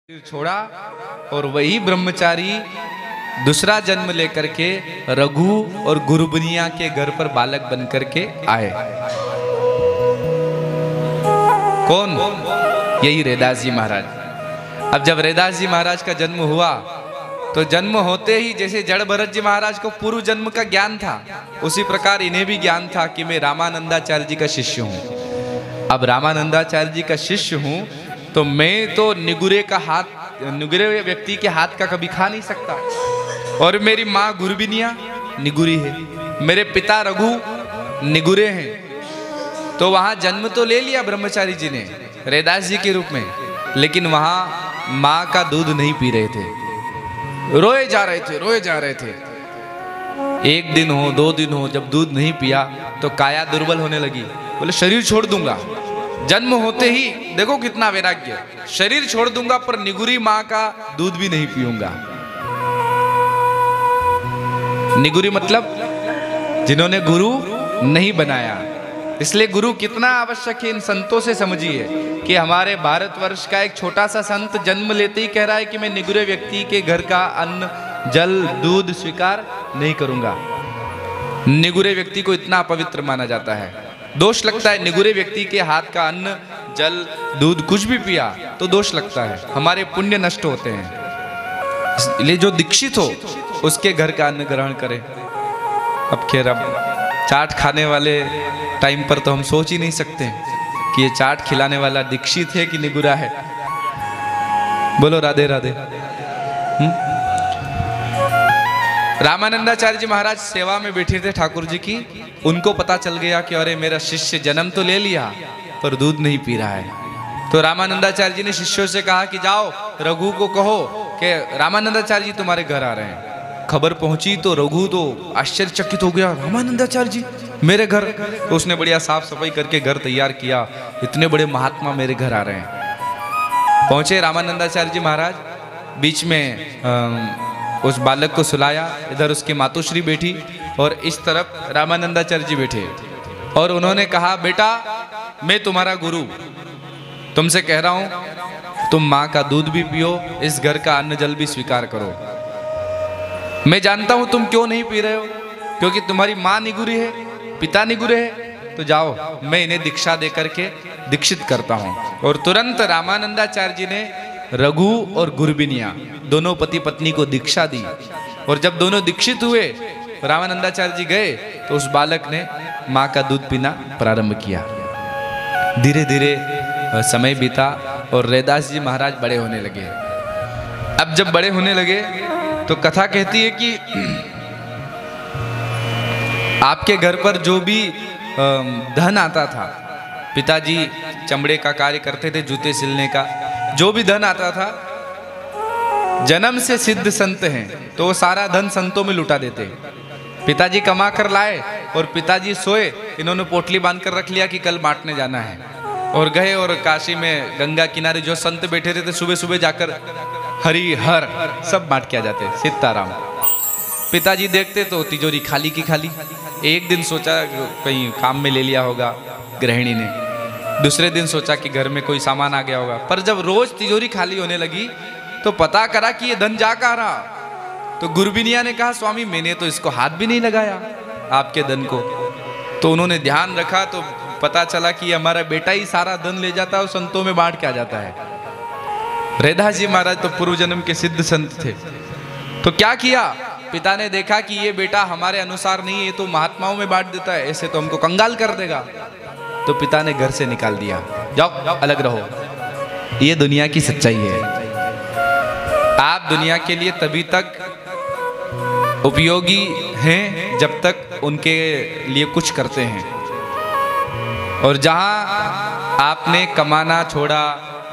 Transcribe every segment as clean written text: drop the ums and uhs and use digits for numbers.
छोड़ा और वही ब्रह्मचारी दूसरा जन्म लेकर के रघु और गुरुबनिया के घर पर बालक बन करके आए। कौन? यही रैदास जी महाराज। अब जब रैदास जी महाराज का जन्म हुआ तो जन्म होते ही जैसे जड़ भरत जी महाराज को पूर्व जन्म का ज्ञान था, उसी प्रकार इन्हें भी ज्ञान था कि मैं रामानंदाचार्य जी का शिष्य हूँ। अब रामानंदाचार्य जी का शिष्य हूँ तो मैं तो निगुरे व्यक्ति के हाथ का कभी खा नहीं सकता। और मेरी माँ गुरबिनिया निगुरी है, मेरे पिता रघु निगुरे हैं। तो वहां जन्म तो ले लिया ब्रह्मचारी जी ने रैदास जी के रूप में, लेकिन वहां माँ का दूध नहीं पी रहे थे, रोए जा रहे थे। एक दिन हो, 2 दिन हो, जब दूध नहीं पिया तो काया दुर्बल होने लगी। बोले शरीर छोड़ दूंगा। जन्म होते ही देखो कितना वैराग्य, शरीर छोड़ दूंगा पर निगुरी माँ का दूध भी नहीं पीऊंगा। निगुरी मतलब जिन्होंने गुरु नहीं बनाया। इसलिए गुरु कितना आवश्यक है इन संतों से समझिए कि हमारे भारतवर्ष का एक छोटा सा संत जन्म लेते ही कह रहा है कि मैं निगुरे व्यक्ति के घर का अन्न जल दूध स्वीकार नहीं करूंगा। निगुरे व्यक्ति को इतना अपवित्र माना जाता है, दोष लगता है। निगुरे व्यक्ति के हाथ का अन्न जल दूध कुछ भी पिया तो दोष लगता है, हमारे पुण्य नष्ट होते हैं। इसलिए जो दीक्षित हो उसके घर का अन्न ग्रहण करें। अब खैर, अब चाट खाने वाले टाइम पर तो हम सोच ही नहीं सकते कि ये चाट खिलाने वाला दीक्षित है कि निगुरा है। बोलो राधे राधे। रामानंदाचार्य जी महाराज सेवा में बैठे थे ठाकुर जी की। उनको पता चल गया कि अरे मेरा शिष्य जन्म तो ले लिया पर दूध नहीं पी रहा है। तो रामानंदाचार्य जी ने शिष्यों से कहा कि जाओ रघु को कहो कि रामानंदाचार्य जी तुम्हारे घर आ रहे हैं। खबर पहुंची तो रघु तो आश्चर्यचकित हो गया, रामानंदाचार्य जी मेरे घर। तो उसने बढ़िया साफ सफाई करके घर तैयार किया, इतने बड़े महात्मा मेरे घर आ रहे हैं। पहुंचे रामानंदाचार्य जी महाराज, बीच में उस बालक को सुलाया, इधर उसकी मातोश्री बैठी और इस तरफ रामानंदाचार्य जी बैठे। और उन्होंने कहा बेटा मैं तुम्हारा गुरु, तुमसे कह रहा हूं तुम माँ का दूध भी पियो, इस घर का अन्न जल भी स्वीकार करो। मैं जानता हूं तुम क्यों नहीं पी रहे हो, क्योंकि तुम्हारी माँ निगुरी है, पिता निगुरे है। तो जाओ मैं इन्हें दीक्षा दे करके दीक्षित करता हूं। और तुरंत रामानंदाचार्य जी ने रघु और गुरबिनिया दोनों पति पत्नी को दीक्षा दी। और जब दोनों दीक्षित हुए रामानंदाचार्य जी गए तो उस बालक ने माँ का दूध पीना प्रारंभ किया। धीरे धीरे समय बीता और रैदास जी महाराज बड़े होने लगे। अब जब बड़े होने लगे तो कथा कहती है कि आपके घर पर जो भी धन आता था, पिताजी चमड़े का कार्य करते थे, जूते सिलने का, जो भी धन आता था, जन्म से सिद्ध संत हैं तो वो सारा धन संतों में लुटा देते। पिताजी कमा कर लाए और पिताजी सोए, इन्होंने पोटली बांध कर रख लिया कि कल बांटने जाना है। और गए और काशी में गंगा किनारे जो संत बैठे थे सुबह सुबह जाकर हरि हर सब बांट के आ जाते, सीताराम। पिताजी देखते तो तिजोरी खाली की खाली। एक दिन सोचा कहीं काम में ले लिया होगा गृहिणी ने, दूसरे दिन सोचा कि घर में कोई सामान आ गया होगा। पर जब रोज तिजोरी खाली होने लगी तो पता करा कि ये धन जा कहाँ रहा। तो गुरबिनिया ने कहा स्वामी मैंने तो इसको हाथ भी नहीं लगाया आपके धन को। तो उन्होंने ध्यान रखा तो पता चला कि हमारा बेटा ही सारा धन ले जाता है और संतों में बांट के आ जाता है। रैदास जी महाराज तो पूर्व जन्म के सिद्ध संत थे। तो क्या किया, पिता ने देखा कि ये बेटा हमारे अनुसार नहीं है, ये तो महात्माओं में बांट देता है, ऐसे तो हमको कंगाल कर देगा। तो पिता ने घर से निकाल दिया, जाओ अलग रहो। ये दुनिया की सच्चाई है। आप दुनिया के लिए तभी तक उपयोगी हैं जब तक उनके लिए कुछ करते हैं। और जहां आपने कमाना छोड़ा,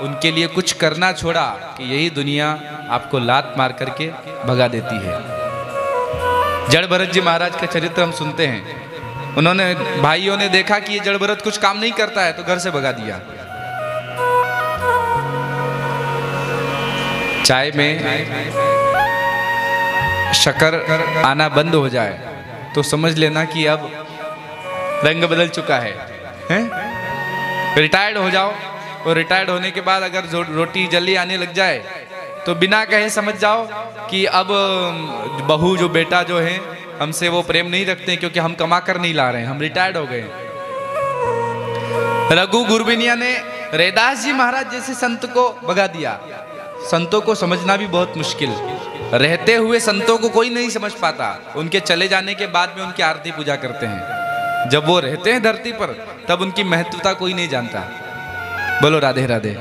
उनके लिए कुछ करना छोड़ा, कि यही दुनिया आपको लात मार करके भगा देती है। जड़ भरत जी महाराज का चरित्र हम सुनते हैं। उन्होंने भाइयों ने देखा कि ये जड़ भरत कुछ काम नहीं करता है तो घर से भगा दिया। चाय में शक्कर आना बंद हो जाए तो समझ लेना कि अब रंग बदल चुका है। रिटायर्ड हो जाओ और रिटायर्ड होने के बाद अगर रोटी जल्दी आने लग जाए तो बिना कहे समझ जाओ कि अब बहू जो बेटा जो है हमसे वो प्रेम नहीं रखते क्योंकि हम कमा कर नहीं ला रहे हैं, हम रिटायर्ड हो गए। रघु गुरबिनिया ने रैदास जी महाराज जैसे संत को भगा दिया। संतों को समझना भी बहुत मुश्किल, रहते हुए संतों को कोई नहीं समझ पाता, उनके चले जाने के बाद में उनकी आरती पूजा करते हैं। जब वो रहते हैं धरती पर तब उनकी महत्वता कोई नहीं जानता। बोलो राधे राधे।